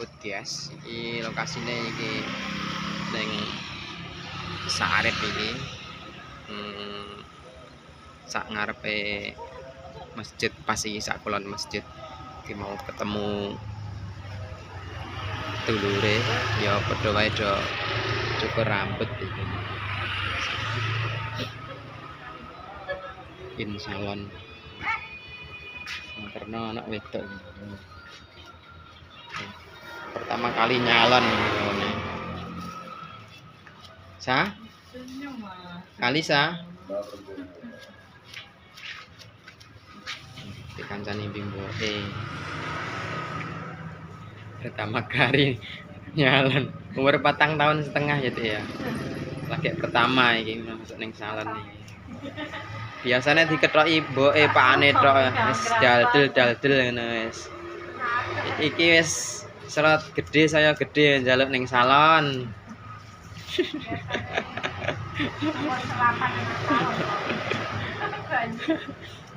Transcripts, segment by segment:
rambut guys. Iki lokasine iki ning Saarep iki. Sak ngarepe masjid pas iki sak kulon masjid. Iki mau ketemu dulure ya padha wae do cukur rambut iki. In salon. Karena anak wedok pertama kali nyalon sa kali sa dikancani bimbo pertama kali nyalon umur 4 tahun setengah gitu ya lagi pertama ini masuk ning salon iki biasanya diketoki mboke pakane tok wis daldel ngono wis iki wis serot gede saya gede njaluk ning salon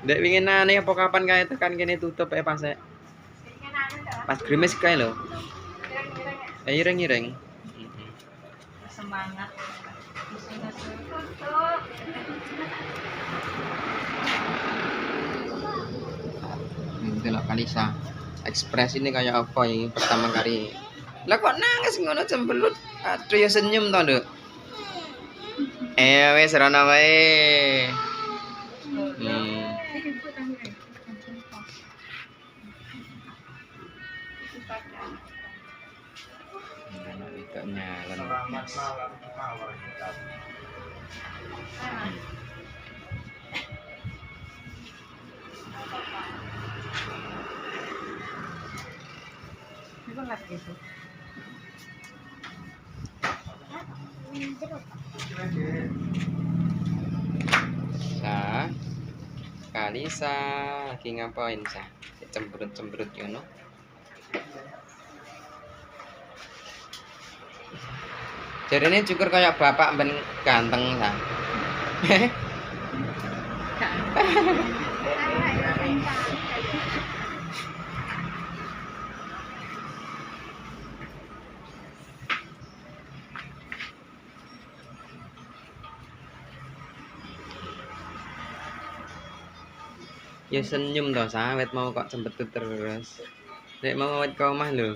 Ndek winginane apa kapan kae tekan kene tutup pas grimis kae lho ireng-ireng semangat delok Kalisa ekspresi ini kayak apa ini pertama kali lah kok nangis ngono cembelut aduh ya senyum to nduk wis rono wae itu nyalon Sa Kalisa lagi ngapain sa cemberut ngono jarene cukur kayak bapak ben ganteng sa ya senyum toh sawet mau kok cembetut terus nek mau awet ke omah lho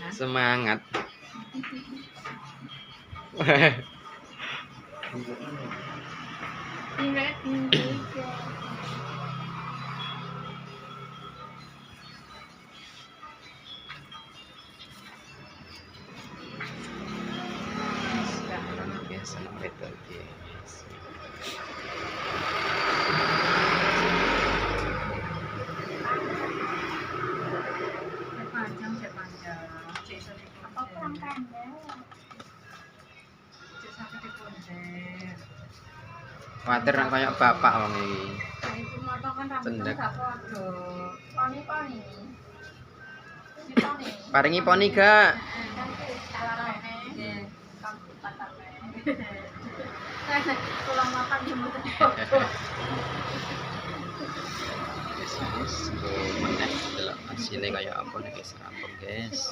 semangat biasa betul Water nak kayak bapak wong iki. Cendek. Paringi poni gak? Pulang makan jemput. Hasilnya kayak apa nih guys, rampung guys.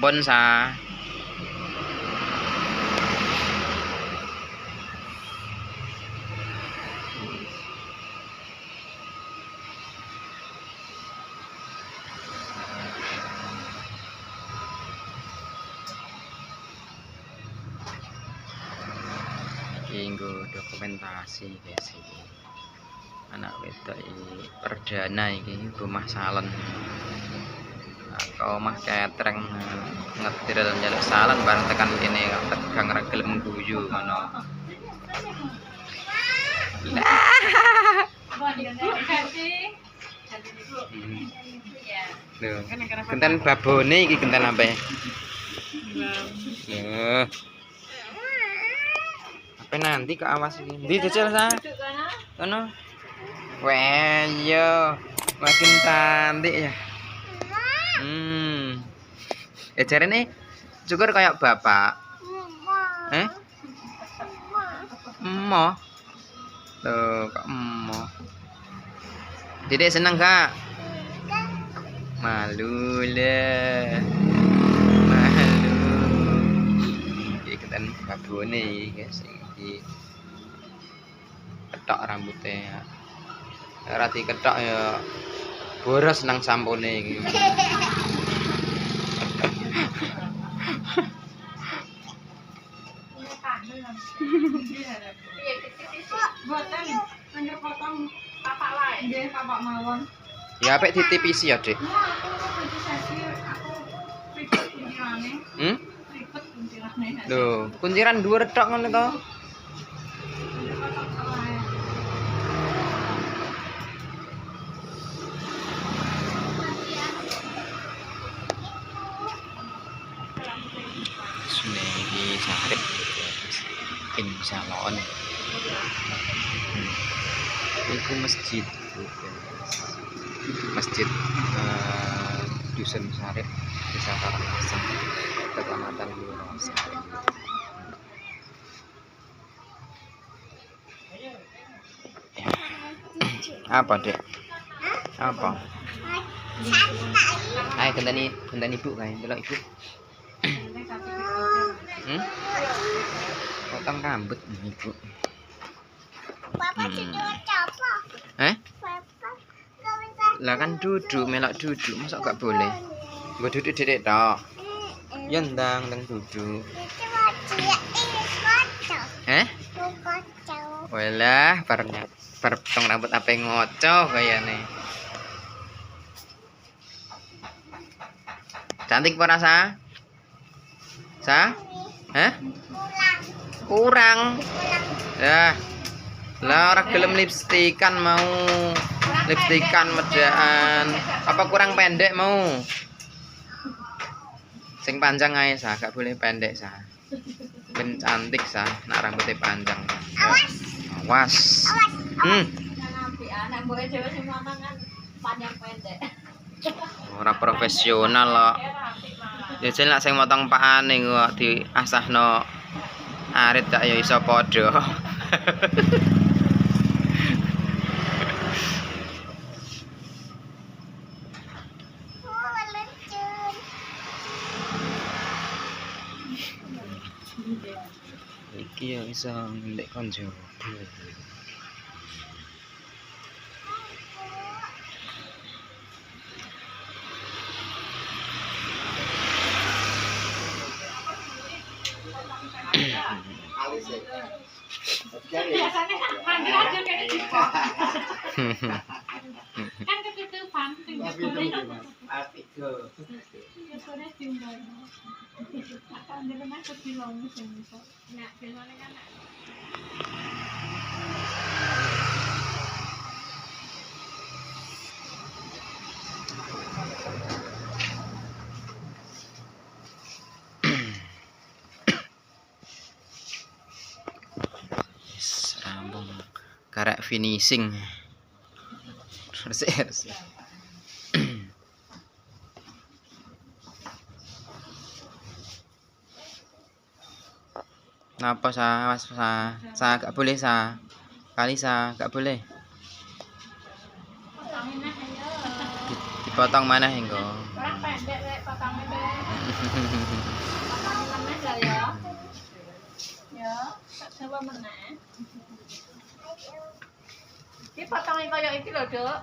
Bonsa. Inggo dokumentasi guys iki. Anak wedok iki perdana iki rumah salon. Kau mah ketreng ngetir dan jaluk salon bareng tekan kene tegang ra gelem guyu ngono. Lho, genten babone iki genten ampe. Lho. Apa nanti ke awas iki. Ndi jajal sa? Ono. Weh, yo. Makin cantik ya. Jarene cukur kayak bapak. emoh. Tuh, kok emoh. Dedek seneng gak? Malu lah. Malu. Iki keten babone iki guys sing di ketok rambutnya. Ora diketok ya boros nang sampune iki. Boten anjir potong papak lae. Nggih, papak mawon. Ya apik ditipisi ya, Dik. Aku baju sesi aku ribet kuncirane. Ribet kuncirane. Lho, kunciran dhuwur tok ngono to. Sunegi sakit. Insyaallah. Itu masjid. Masjid Dusun Sarip, Desa Karangasem, Kecamatan Wonosari. Apa, Dek? Apa? Ayo genteni ibu kae, delok ibu. Potong rambut ibu. Bapak duduk apa? Lah kan duduk, melok duduk, masa gak boleh? Gua duduk dedek tok. Ya ndang duduk. Walah, potong rambut apa ngoco kayane. Cantik apa rasa? Kurang. Ya. Lah ora gelem lipstikan mau. Lipstikan medaan. Apa kurang pendek mau? Sing panjang ae sah, gak boleh pendek sah. Ben cantik sah, nak rambutnya panjang. Awas. Anak boleh dhewe sing mangan panjang pendek. Ora profesional kok. Ya jen lak sing motong pakane kok diasahno arit gak ya iso padha. Iki ya iso ndek kon jowo. Biasanya mandi aja kayak gitu. Kan ketutupan sing Apik go. ya sore tinggal. Apa ndek nek ketilong sing iso. Nek biasane kan Rambung karek finishing. Resik. Napa sa gak boleh sa. Kali sa gak boleh. potongin aja. Dipotong mana engko? Kurang pendek rek potongnya deh. Potongin aja ya. Ya, tak coba meneh. Dipotongin kaya iki lho, Dok.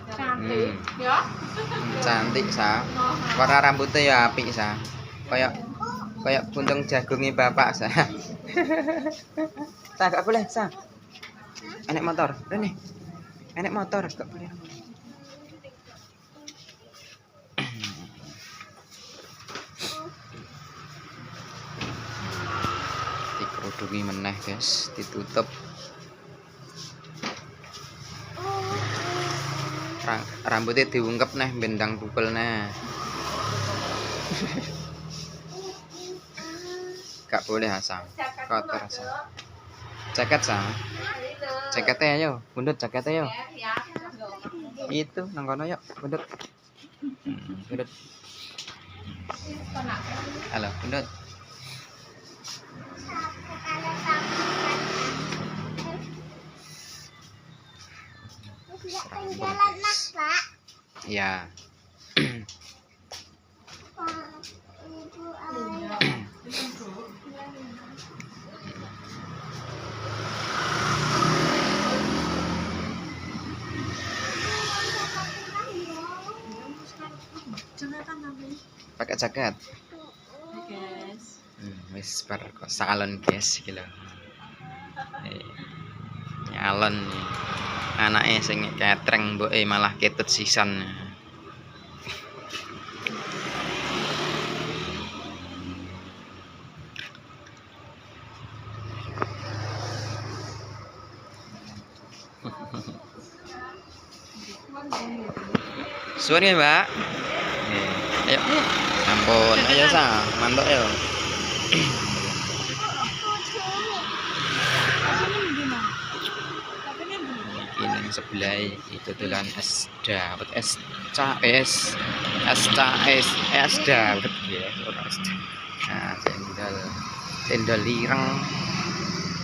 Cantik, ya. Cantik sa. Warna rambutnya ya apik sa. Kayak puntung jagungnya bapak sa. Sa gak boleh sa. Enek motor, rene. Enek motor gak boleh. Dikerudungi meneh guys, ditutup. Rambutnya diungkep neh bendang pukul neh. Gak boleh asam. Kotor asam. Jaket sa. Jaketnya ayo, bundut jaketnya yo. Itu nang kono yuk, bundut. Bundut. Halo, bundut. Ya. Pakai jaket. Wis bar kok salon guys iki lho. Nyalon nih. Anake sing ketreng mboke malah ketut sisan. Suwun ya, Mbak. Ayo. Ampun, ayo sa, mantuk yo. Ini sebelah itu tulan es dawet, es caes, es dawet ya, nah cendol lireng.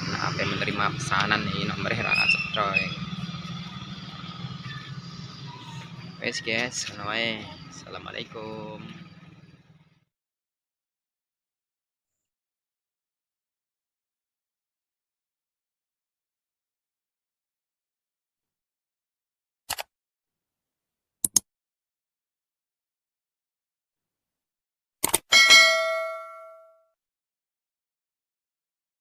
Nah, apa menerima pesanan ini nomornya rana cetroy. Wes guys, assalamualaikum.